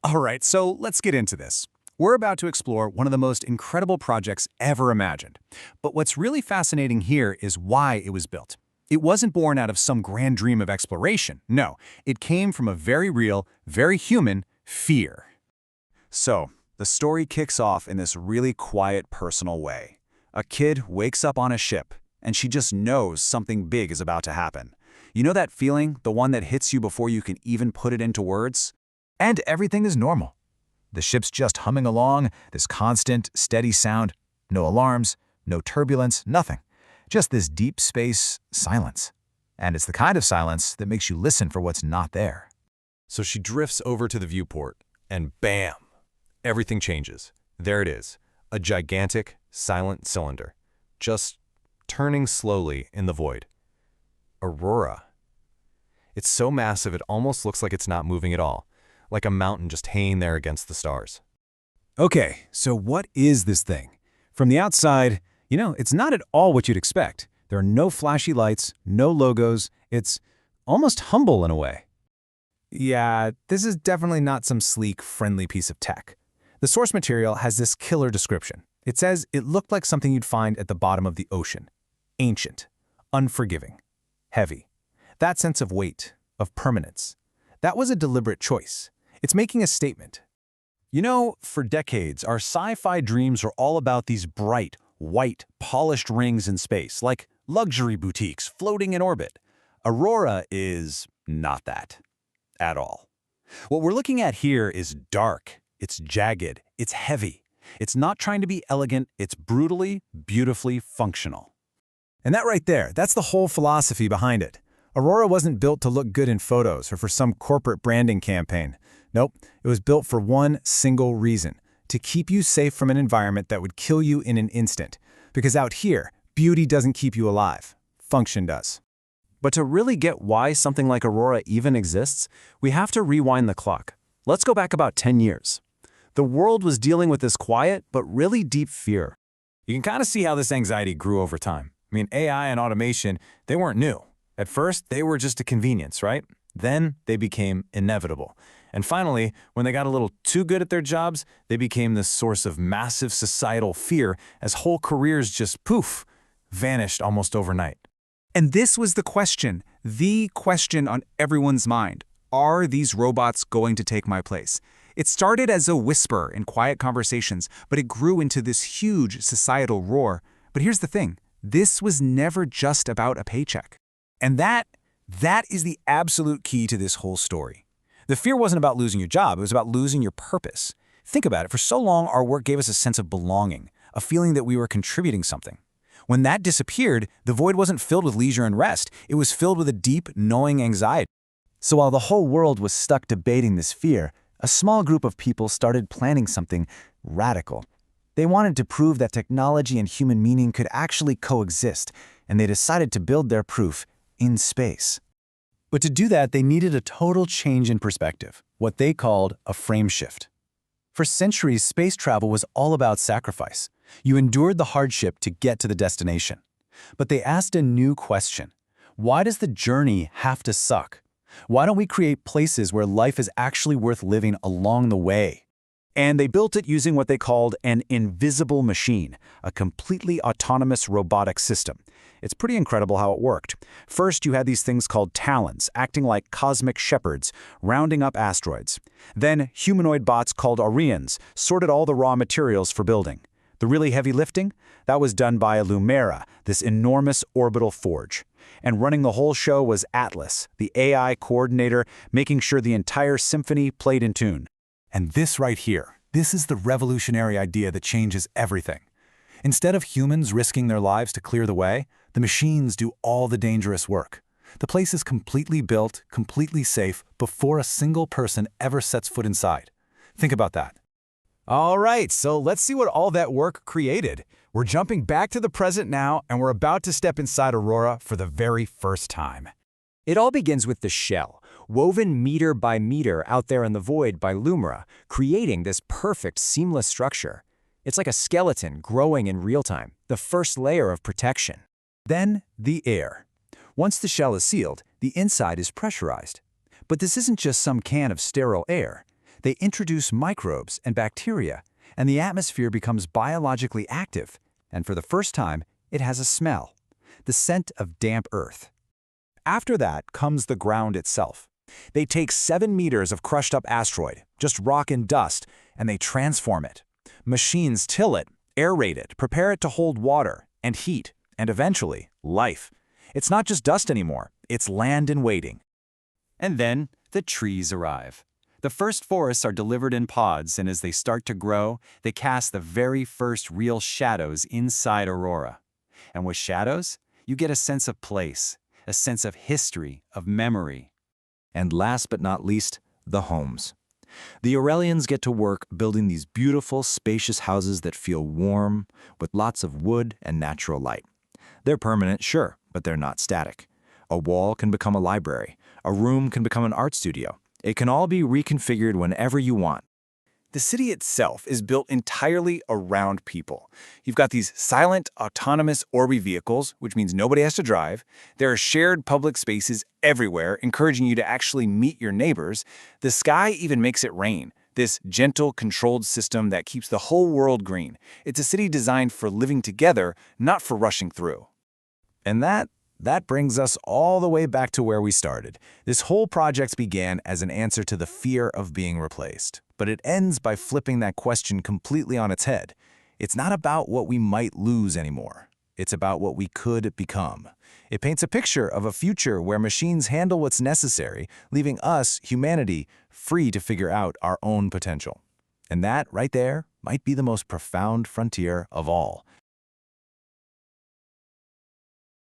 All right, so let's get into this. We're about to explore one of the most incredible projects ever imagined. But what's really fascinating here is why it was built. It wasn't born out of some grand dream of exploration. No, it came from a very real, very human fear. So, the story kicks off in this really quiet, personal way. A kid wakes up on a ship, and she just knows something big is about to happen. You know that feeling, the one that hits you before you can even put it into words? And everything is normal. The ship's just humming along, this constant, steady sound, no alarms, no turbulence, nothing. Just this deep space silence. And it's the kind of silence that makes you listen for what's not there. So she drifts over to the viewport, and bam! Everything changes. There it is, a gigantic, silent cylinder, just turning slowly in the void. Aurora. It's so massive it almost looks like it's not moving at all, like a mountain just hanging there against the stars. Okay, so what is this thing? From the outside, it's not at all what you'd expect. There are no flashy lights, no logos. It's almost humble in a way. Yeah, this is definitely not some sleek, friendly piece of tech. The source material has this killer description. It says it looked like something you'd find at the bottom of the ocean. Ancient, unforgiving, heavy. That sense of weight, of permanence. That was a deliberate choice. It's making a statement. For decades, our sci-fi dreams were all about these bright, white, polished rings in space, like luxury boutiques floating in orbit. Aurora is not that. At all. What we're looking at here is dark, it's jagged, it's heavy. It's not trying to be elegant, it's brutally, beautifully functional. And that right there, that's the whole philosophy behind it. Aurora wasn't built to look good in photos or for some corporate branding campaign. Nope, it was built for one single reason, to keep you safe from an environment that would kill you in an instant. Because out here, beauty doesn't keep you alive, function does. But to really get why something like Aurora even exists, we have to rewind the clock. Let's go back about 10 years. The world was dealing with this quiet but really deep fear. You can kind of see how this anxiety grew over time. AI and automation, they weren't new. At first, they were just a convenience, right? Then they became inevitable. And finally, when they got a little too good at their jobs, they became this source of massive societal fear as whole careers just poof, vanished almost overnight. And this was the question on everyone's mind. Are these robots going to take my place? It started as a whisper in quiet conversations, but it grew into this huge societal roar. But here's the thing, this was never just about a paycheck. And that is the absolute key to this whole story. The fear wasn't about losing your job, it was about losing your purpose. Think about it, for so long our work gave us a sense of belonging, a feeling that we were contributing something. When that disappeared, the void wasn't filled with leisure and rest, it was filled with a deep, gnawing anxiety. So while the whole world was stuck debating this fear, a small group of people started planning something radical. They wanted to prove that technology and human meaning could actually coexist, and they decided to build their proof in space. But to do that, they needed a total change in perspective, what they called a frame shift. For centuries, space travel was all about sacrifice. You endured the hardship to get to the destination. But they asked a new question. Why does the journey have to suck? Why don't we create places where life is actually worth living along the way? And they built it using what they called an invisible machine, a completely autonomous robotic system. It's pretty incredible how it worked. First, you had these things called talons, acting like cosmic shepherds, rounding up asteroids. Then, humanoid bots called Aurians sorted all the raw materials for building. The really heavy lifting? That was done by Lumera, this enormous orbital forge. And running the whole show was Atlas, the AI coordinator, making sure the entire symphony played in tune. And this right here, this is the revolutionary idea that changes everything. Instead of humans risking their lives to clear the way, the machines do all the dangerous work. The place is completely built, completely safe, before a single person ever sets foot inside. Think about that. All right, so let's see what all that work created. We're jumping back to the present now, and we're about to step inside Aurora for the very first time. It all begins with the shell, woven meter by meter out there in the void by Lumera, creating this perfect, seamless structure. It's like a skeleton growing in real time, the first layer of protection. Then, the air. Once the shell is sealed, the inside is pressurized. But this isn't just some can of sterile air. They introduce microbes and bacteria, and the atmosphere becomes biologically active, and for the first time, it has a smell, the scent of damp earth. After that comes the ground itself. They take 7 meters of crushed-up asteroid, just rock and dust, and they transform it. Machines till it, aerate it, prepare it to hold water and heat, and eventually, life. It's not just dust anymore, it's land in waiting. And then, the trees arrive. The first forests are delivered in pods, and as they start to grow, they cast the very first real shadows inside Aurora. And with shadows, you get a sense of place, a sense of history, of memory. And last but not least, the homes. The Aurelians get to work building these beautiful, spacious houses that feel warm, with lots of wood and natural light. They're permanent, sure, but they're not static. A wall can become a library. A room can become an art studio. It can all be reconfigured whenever you want. The city itself is built entirely around people. You've got these silent, autonomous Orbi vehicles, which means nobody has to drive. There are shared public spaces everywhere, encouraging you to actually meet your neighbors. The sky even makes it rain, this gentle, controlled system that keeps the whole world green. It's a city designed for living together, not for rushing through. And that brings us all the way back to where we started. This whole project began as an answer to the fear of being replaced. But it ends by flipping that question completely on its head. It's not about what we might lose anymore. It's about what we could become. It paints a picture of a future where machines handle what's necessary, leaving us, humanity, free to figure out our own potential. And that, right there, might be the most profound frontier of all.